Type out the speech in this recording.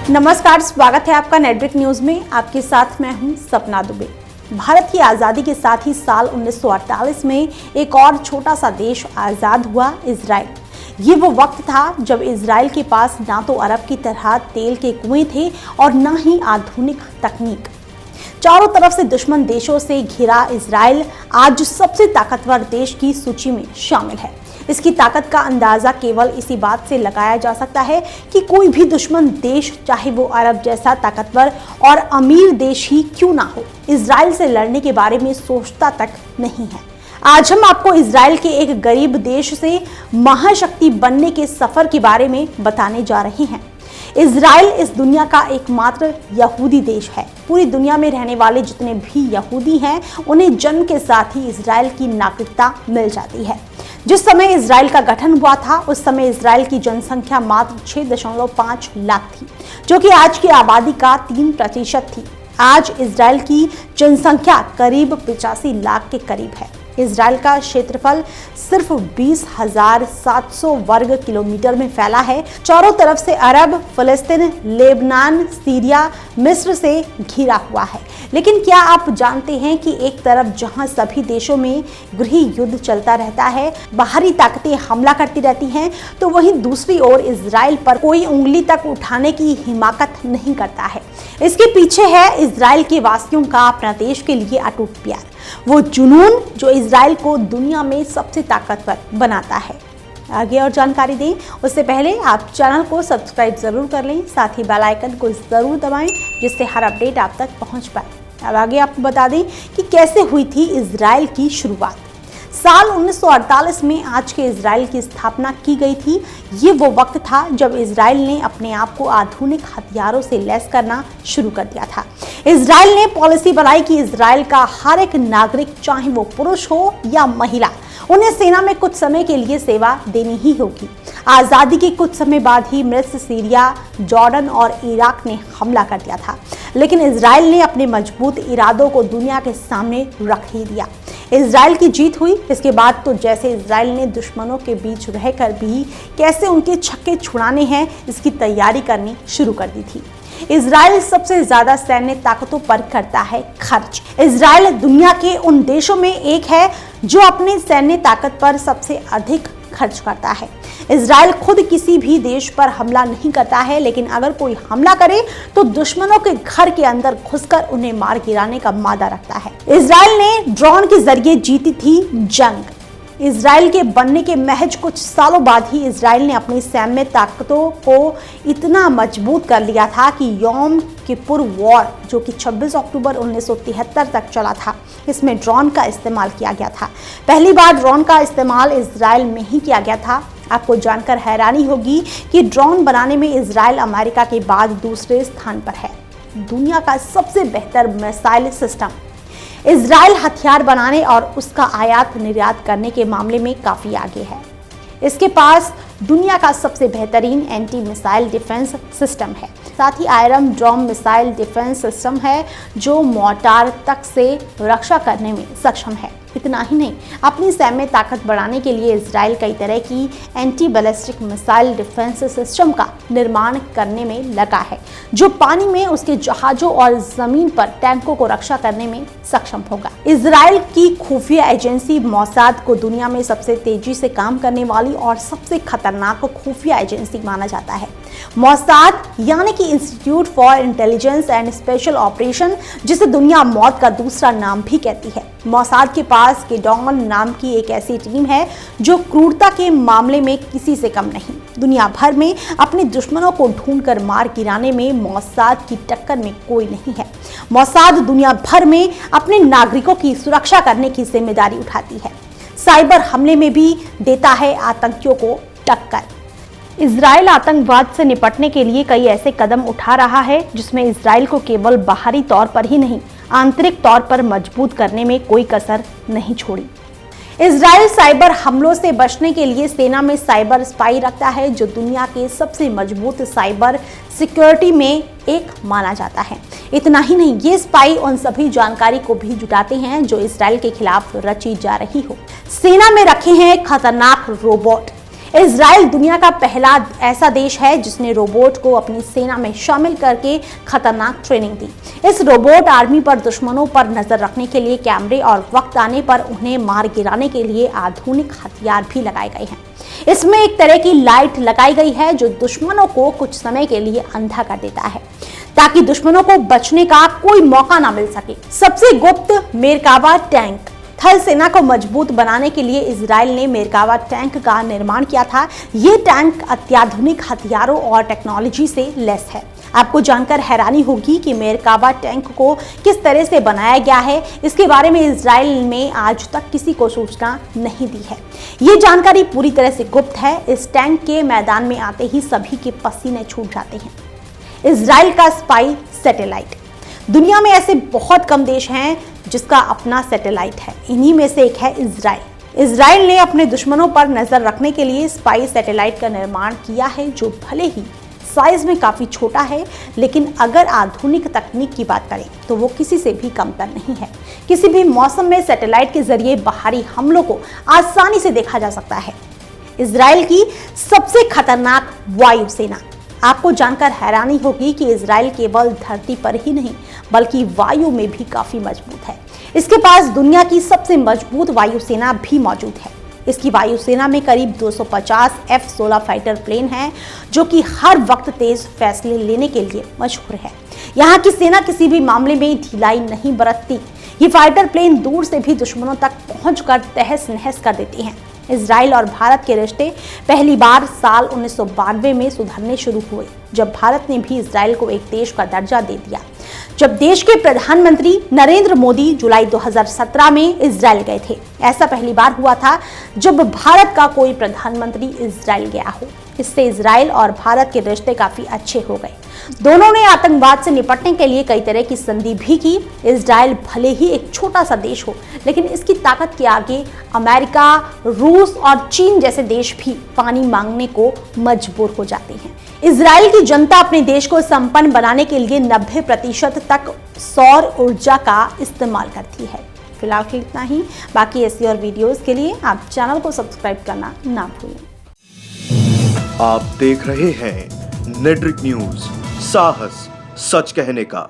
नमस्कार, स्वागत है आपका नेटब्रिक न्यूज में। आपके साथ मैं हूं सपना दुबे। भारत की आज़ादी के साथ ही साल 1948 में एक और छोटा सा देश आज़ाद हुआ, इजराइल। ये वो वक्त था जब इजराइल के पास ना तो अरब की तरह तेल के कुएं थे और ना ही आधुनिक तकनीक। चारों तरफ से दुश्मन देशों से घिरा इजराइल आज सबसे ताकतवर देश की सूची में शामिल है। इसकी ताकत का अंदाजा केवल इसी बात से लगाया जा सकता है कि कोई भी दुश्मन देश, चाहे वो अरब जैसा ताकतवर और अमीर देश ही क्यों ना हो, इजराइल से लड़ने के बारे में सोचता तक नहीं है। आज हम आपको इजराइल के एक गरीब देश से महाशक्ति बनने के सफर के बारे में बताने जा रहे हैं। इजराइल इस दुनिया का एकमात्र यहूदी देश है। पूरी दुनिया में रहने वाले जितने भी यहूदी हैं, उन्हें जन्म के साथ ही इजराइल की नागरिकता मिल जाती है। जिस समय इजराइल का गठन हुआ था, उस समय इजराइल की जनसंख्या मात्र 6.5 लाख थी, जो कि आज की आबादी का 3% थी। आज इजराइल की जनसंख्या करीब 85 लाख के करीब है। इजराइल का क्षेत्रफल सिर्फ 20,700 वर्ग किलोमीटर में फैला है। चारों तरफ से अरब, फिलिस्तीन, लेबनान, सीरिया, मिस्र से घिरा हुआ है। लेकिन क्या आप जानते हैं कि एक तरफ जहां सभी देशों में गृह युद्ध चलता रहता है, बाहरी ताकतें हमला करती रहती हैं, तो वहीं दूसरी ओर इजराइल पर कोई उंगली तक उठाने की हिमाकत नहीं करता है। इसके पीछे है इजराइल के वासियों का अपना देश के लिए अटूट प्यार, वो जुनून जो इजराइल को दुनिया में सबसे ताकतवर बनाता है। आगे और जानकारी दें उससे पहले आप चैनल को सब्सक्राइब जरूर कर लें, साथ ही बेल आइकन को जरूर दबाएं, जिससे हर अपडेट आप तक पहुंच पाए। अब आगे आपको बता दें कि कैसे हुई थी इजराइल की शुरुआत। साल 1948 में आज के इजराइल की स्थापना की गई थी। ये वो वक्त था जब इजराइल ने अपने आप को आधुनिक हथियारों से लैस करना शुरू कर दिया था। इजराइल ने पॉलिसी बनाई कि इजराइल का हर एक नागरिक, चाहे वो पुरुष हो या महिला, उन्हें सेना में कुछ समय के लिए सेवा देनी ही होगी। आज़ादी के कुछ समय बाद ही मिस्र, सीरिया, जॉर्डन और इराक ने हमला कर दिया था, लेकिन इजराइल ने अपने मजबूत इरादों को दुनिया के सामने रख ही दिया। इजराइल की जीत हुई। इसके बाद तो जैसे इजराइल ने दुश्मनों के बीच रहकर भी कैसे उनके छक्के छुड़ाने हैं, इसकी तैयारी करनी शुरू कर दी थी। इजराइल सबसे ज्यादा सैन्य ताकतों पर करता है खर्च। इजराइल दुनिया के उन देशों में एक है जो अपने सैन्य ताकत पर सबसे अधिक खर्च करता है। इजराइल खुद किसी भी देश पर हमला नहीं करता है, लेकिन अगर कोई हमला करे तो दुश्मनों के घर के अंदर घुसकर उन्हें मार गिराने का मादा रखता है। इजराइल ने ड्रोन के जरिए जीती थी जंग। इजराइल के बनने के महज कुछ सालों बाद ही इजराइल ने अपनी सैन्य ताकतों को इतना मजबूत कर लिया था कि यौम किपुर वॉर, जो कि 26 अक्टूबर 1973 तक चला था, इसमें ड्रोन का इस्तेमाल किया गया था। पहली बार ड्रोन का इस्तेमाल इजराइल में ही किया गया था। आपको जानकर हैरानी होगी कि ड्रोन बनाने में इजराइल अमेरिका के बाद दूसरे स्थान पर है। दुनिया का सबसे बेहतर मिसाइल सिस्टम। इजराइल हथियार बनाने और उसका आयात निर्यात करने के मामले में काफ़ी आगे है। इसके पास दुनिया का सबसे बेहतरीन एंटी मिसाइल डिफेंस सिस्टम है। साथ ही iron dome missile defence system है, जो मोर्टार तक से रक्षा करने में सक्षम है। इतना ही नहीं, अपनी सैन्य ताकत बढ़ाने के लिए इजराइल कई तरह की anti ballistic missile defence system का निर्माण करने में लगा है, जो पानी में उसके जहाजों और जमीन पर टैंकों को रक्षा करने में सक्षम होगा। इजराइल की खुफिया एजेंसी मोसाद को दुनिया में सबसे तेजी से काम करने वाली और सबसे खतरनाक खुफिया एजेंसी माना जाता है। मोसाद यानी कि institute for intelligence and special operation, जिसे दुनिया मौत का दूसरा नाम भी कहती है। मोसाद के पास केडॉन नाम की एक ऐसी टीम है जो क्रूरता के मामले में किसी से कम नहीं। दुनिया भर में अपने दुश्मनों को ढूंढकर मार गिराने में मोसाद की टक्कर में कोई नहीं है। मोसाद दुनिया भर में अपने नागरिकों की सुरक्षा करने की जिम्मेदारी उठाती है। साइबर हमले में भी देता है आतंकियों को टक्कर। इजराइल आतंकवाद से निपटने के लिए कई ऐसे कदम उठा रहा है जिसमें इजराइल को केवल बाहरी तौर पर ही नहीं, आंतरिक तौर पर मजबूत करने में कोई कसर नहीं छोड़ी। इजराइल साइबर हमलों से बचने के लिए सेना में साइबर स्पाई रखता है, जो दुनिया के सबसे मजबूत साइबर सिक्योरिटी में एक माना जाता है। इतना ही नहीं, ये स्पाई उन सभी जानकारी को भी जुटाते हैं जो इजराइल के खिलाफ रची जा रही हो। सेना में रखे हैं खतरनाक रोबोट। इजराइल दुनिया का पहला ऐसा देश है जिसने रोबोट को अपनी सेना में शामिल करके खतरनाक ट्रेनिंग दी। इस रोबोट आर्मी पर दुश्मनों पर नजर रखने के लिए कैमरे और वक्त आने पर उन्हें मार गिराने के लिए आधुनिक हथियार भी लगाए गए हैं। इसमें एक तरह की लाइट लगाई गई है जो दुश्मनों को कुछ समय के लिए अंधा कर देता है ताकि दुश्मनों को बचने का कोई मौका ना मिल सके। सबसे गुप्त मेरकावा टैंक। थल सेना को मजबूत बनाने के लिए इजराइल ने मेरकावा टैंक का निर्माण किया था। ये टैंक अत्याधुनिक हथियारों और टेक्नोलॉजी से लैस है। आपको जानकर हैरानी होगी कि मेरकावा टैंक को किस तरह से बनाया गया है। इसके बारे में इजराइल में आज तक किसी को सूचना नहीं दी है। ये जानकारी पूरी तरह से गुप्त है। इस टैंक के मैदान में आते ही सभी के पसीने छूट जाते हैं। इजराइल का स्पाई सैटेलाइट। दुनिया में ऐसे बहुत कम देश हैं जिसका अपना सैटेलाइट है। इन्हीं में से एक है इजराइल। इजराइल ने अपने दुश्मनों पर नजर रखने के लिए स्पाई सैटेलाइट का निर्माण किया है जो भले ही साइज में काफी छोटा है, लेकिन अगर आधुनिक तकनीक की बात करें तो वो किसी से भी कमतर नहीं है। किसी भी मौसम में सैटेलाइट के जरिए बाहरी हमलों को आसानी से देखा जा सकता है। इजराइल की सबसे खतरनाक वायुसेना। आपको जानकर हैरानी होगी कि इजराइल केवल धरती पर ही नहीं बल्कि वायु में भी काफी मजबूत है। इसके पास दुनिया की सबसे मजबूत वायुसेना भी मौजूद है। इसकी वायुसेना में करीब 250 F-16 फाइटर प्लेन हैं जो कि हर वक्त तेज फैसले लेने के लिए मशहूर है। यहाँ की सेना किसी भी मामले में ढिलाई नहीं बरतती। ये फाइटर प्लेन दूर से भी दुश्मनों तक पहुंचकर तहस नहस कर देते हैं। इजराइल और भारत के रिश्ते पहली बार साल 1992 में सुधरने शुरू हुए जब भारत ने भी इजराइल को एक देश का दर्जा दे दिया। जब देश के प्रधानमंत्री नरेंद्र मोदी जुलाई 2017 में इजराइल गए थे। ऐसा पहली बार हुआ था जब भारत का कोई प्रधानमंत्री इजराइल गया हो। इससे इजराइल और भारत के रिश्ते काफी अच्छे हो गए। दोनों ने आतंकवाद से निपटने के लिए कई तरह की संधि भी की। इजराइल भले ही एक छोटा सा देश हो, लेकिन इसकी ताकत के आगे अमेरिका, रूस और चीन जैसे देश भी पानी मांगने को मजबूर हो जाते हैं। इजराइल की जनता अपने देश को संपन्न बनाने के लिए 90% तक सौर ऊर्जा का इस्तेमाल करती है। फिलहाल के इतना ही। बाकी ऐसी और वीडियोस के लिए आप चैनल को सब्सक्राइब करना ना भूलें। आप देख रहे हैं नेट्रिक न्यूज, साहस सच कहने का।